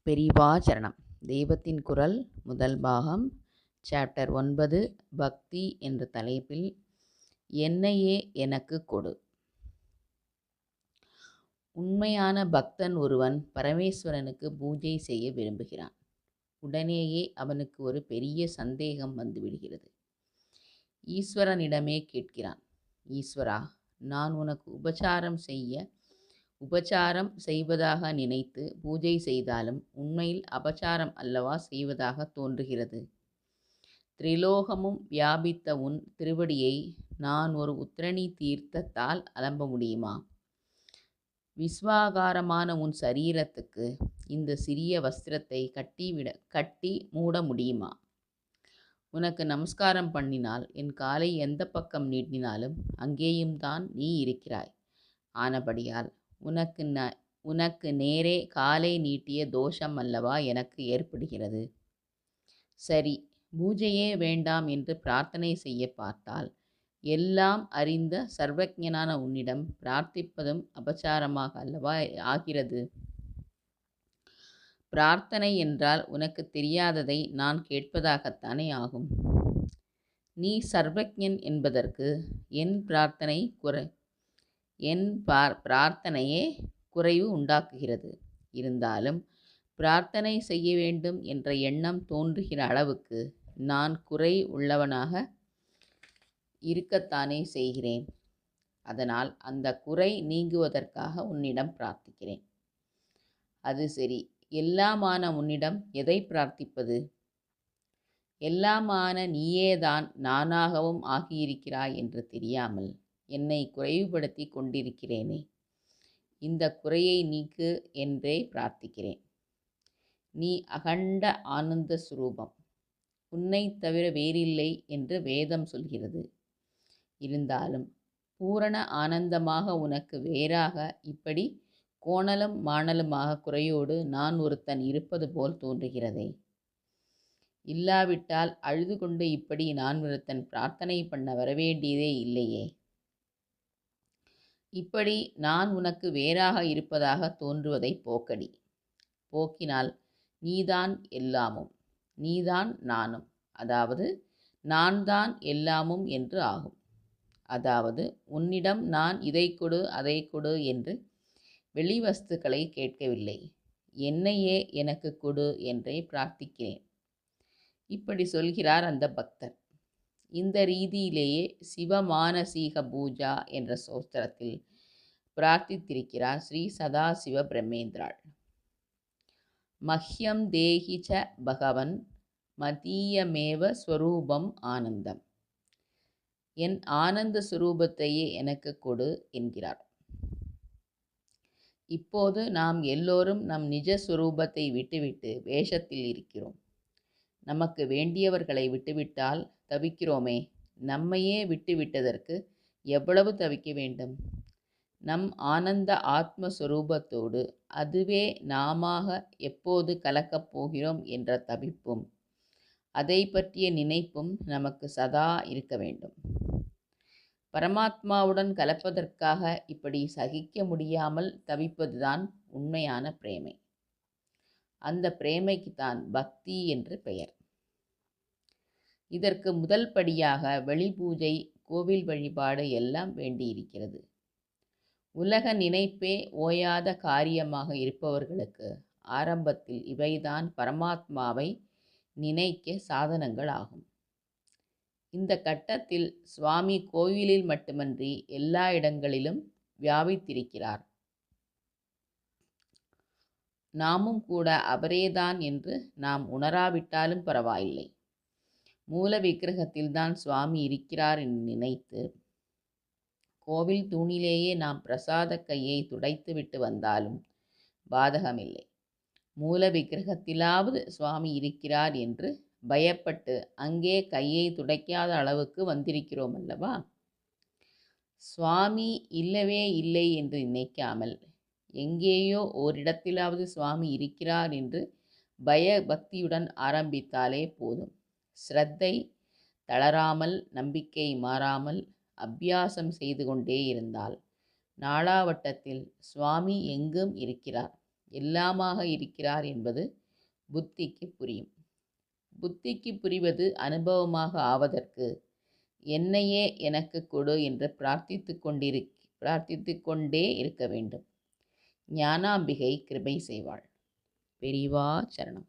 பெரியவா சரணம். தெய்வத்தின் குரல் முதல் பாகம், சாப்டர் 9, பக்தி என்ற தலைப்பில் என்னையே எனக்கு கொடு. உண்மையான பக்தன் ஒருவன் பரமேஸ்வரனுக்கு பூஜை செய்ய விரும்புகிறான். உடனேயே அவனுக்கு ஒரு பெரிய சந்தேகம் வந்துவிடுகிறது. ஈஸ்வரனிடமே கேட்கிறான், ஈஸ்வரா, நான் உனக்கு உபச்சாரம் செய்வதாக நினைத்து பூஜை செய்தாலும் உண்மையில் அபச்சாரம் அல்லவா செய்வதாக தோன்றுகிறது. திரிலோகமும் வியாபித்த உன் திருவடியை நான் ஒரு உத்திரணி தீர்த்தத்தால் அலம்ப முடியுமா? விஸ்வாகாரமான உன் சரீரத்துக்கு இந்த சிறிய வஸ்திரத்தை கட்டி மூட முடியுமா? உனக்கு நமஸ்காரம் பண்ணினால் என் காலை எந்த பக்கம் நீட்டினாலும் அங்கேயும் தான் நீ இருக்கிறாய். ஆனபடியால் உனக்கு நேரே காலை நீட்டிய தோஷம் அல்லவா எனக்கு ஏற்படுகிறது. சரி, பூஜையே வேண்டாம் என்று பிரார்த்தனை செய்ய பார்த்தால் எல்லாம் அறிந்த சர்வஜனான உன்னிடம் பிரார்த்திப்பதும் அபச்சாரமாக அல்லவா ஆகிறது. பிரார்த்தனை என்றால் உனக்கு தெரியாததை நான் கேட்பதாகத்தானே ஆகும். நீ சர்வஜன் என்பதற்கு என் பிரார்த்தனையே குறைவு உண்டாக்குகிறது. இருந்தாலும் பிரார்த்தனை செய்ய வேண்டும் என்ற எண்ணம் தோன்றுகிற அளவுக்கு நான் குறை உள்ளவனாக இருக்கத்தானே செய்கிறேன். அதனால் அந்த குறை நீங்குவதற்காக உன்னிடம் பிரார்த்திக்கிறேன். அது சரி, எல்லாமான உன்னிடம் எதை பிரார்த்திப்பது? எல்லாமான நீயேதான் நானாகவும் ஆகியிருக்கிறாய் என்று தெரியாமல் என்னை குறைவுபடுத்தி கொண்டிருக்கிறேனே. இந்த குறையை நீக்கு என்றே பிரார்த்திக்கிறேன். நீ அகண்ட ஆனந்த சுரூபம், உன்னை தவிர வேறில்லை என்று வேதம் சொல்கிறது. இருந்தாலும் பூரண ஆனந்தமாக உனக்கு வேறாக இப்படி கோணலும் மாணலுமாக குறையோடு நான் ஒருத்தன் இருப்பது போல் தோன்றுகிறதே. இல்லாவிட்டால் அழுது கொண்டு இப்படி நான் ஒருத்தன் பிரார்த்தனை பண்ண வரவேண்டியதே இல்லையே. இப்படி நான் உனக்கு வேறாக இருப்பதாக தோன்றுவதை போக்கடி. போக்கினால் நீதான் எல்லாமும், நீதான் நானும், அதாவது நான் தான் எல்லாமும் என்று ஆகும். அதாவது உன்னிடம் நான் இதை கொடு அதை கொடு என்று வெளிவஸ்துக்களை கேட்கவில்லை, என்னையே எனக்கு கொடு என்றே பிரார்த்திக்கிறேன். இப்படி சொல்கிறார் அந்த பக்தர். இந்த ரீதியிலேயே சிவமானசீக பூஜா என்ற ஸ்தோத்திரத்தில் பிரார்த்தித்திருக்கிறார் ஸ்ரீ சதாசிவ பிரம்மேந்திராள். மஹ்யம் தேஹி ச பகவன் மதீயமேவ ஸ்வரூபம் ஆனந்தம். என் ஆனந்த சுரூபத்தையே எனக்கு கொடு என்கிறார். இப்போது நாம் எல்லோரும் நம் நிஜ சுரூபத்தை விட்டுவிட்டு வேஷத்தில் இருக்கிறோம். நமக்கு வேண்டியவர்களை விட்டுவிட்டால் தவிக்கிறோமே. நம்மையே விட்டுவிட்டதற்கு எவ்வளவு தவிக்க வேண்டும்? நம் ஆனந்த ஆத்மஸ்வரூபத்தோடு அதுவே நாமாக எப்போது கலக்கப் போகிறோம் என்ற தவிப்பும் அதை பற்றிய நினைப்பும் நமக்கு சதா இருக்க வேண்டும். பரமாத்மாவுடன் கலப்பதற்காக இப்படி சகிக்க முடியாமல் தவிப்பதுதான் உண்மையான பிரேமை. அந்த பிரேமைக்குத்தான் பக்தி என்று பெயர். இதற்கு முதல் படியாக வெளிபூஜை, கோவில் வழிபாடு எல்லாம் வேண்டியிருக்கிறது. உலக நினைப்பே ஓயாத காரியமாக இருப்பவர்களுக்கு ஆரம்பத்தில் இவைதான் பரமாத்மாவை நினைக்க சாதனங்கள் ஆகும். இந்த கட்டத்தில் சுவாமி கோவிலில் மட்டுமன்றி எல்லா இடங்களிலும் வியாபித்திருக்கிறார். நாமும் கூட அவரேதான் என்று நாம் உணராவிட்டாலும் பரவாயில்லை. மூல விக்கிரகத்தில்தான் சுவாமி இருக்கிறார் என்று நினைத்து கோவில் தூணிலேயே நாம் பிரசாத கையை துடைத்து விட்டு வந்தாலும் பாதகமில்லை. மூல விக்கிரகத்திலாவது சுவாமி இருக்கிறார் என்று பயப்பட்டு அங்கே கையை துடைக்காத அளவுக்கு வந்திருக்கிறோம் அல்லவா? சுவாமி இல்லவே இல்லை என்று நினைக்காமல் எங்கேயோ ஓரிடத்திலாவது சுவாமி இருக்கிறார் என்று பக்தியுடன் ஆரம்பித்தாலே போதும். ஸ்ரத்தை தளராமல், நம்பிக்கை மாறாமல் அபியாசம் செய்து கொண்டே இருந்தால் நாளாவட்டத்தில் சுவாமி எங்கும் இருக்கிறார், எல்லாமாக இருக்கிறார் என்பது புத்திக்கு புரியும். புத்திக்கு புரிவது அனுபவமாக ஆவதற்கு என்னையே எனக்கு கொடு என்று பிரார்த்தித்து கொண்டே இருக்க வேண்டும். ஞானாம்பிகை கிருபை செய்வாள். பெரிவா சரணம்.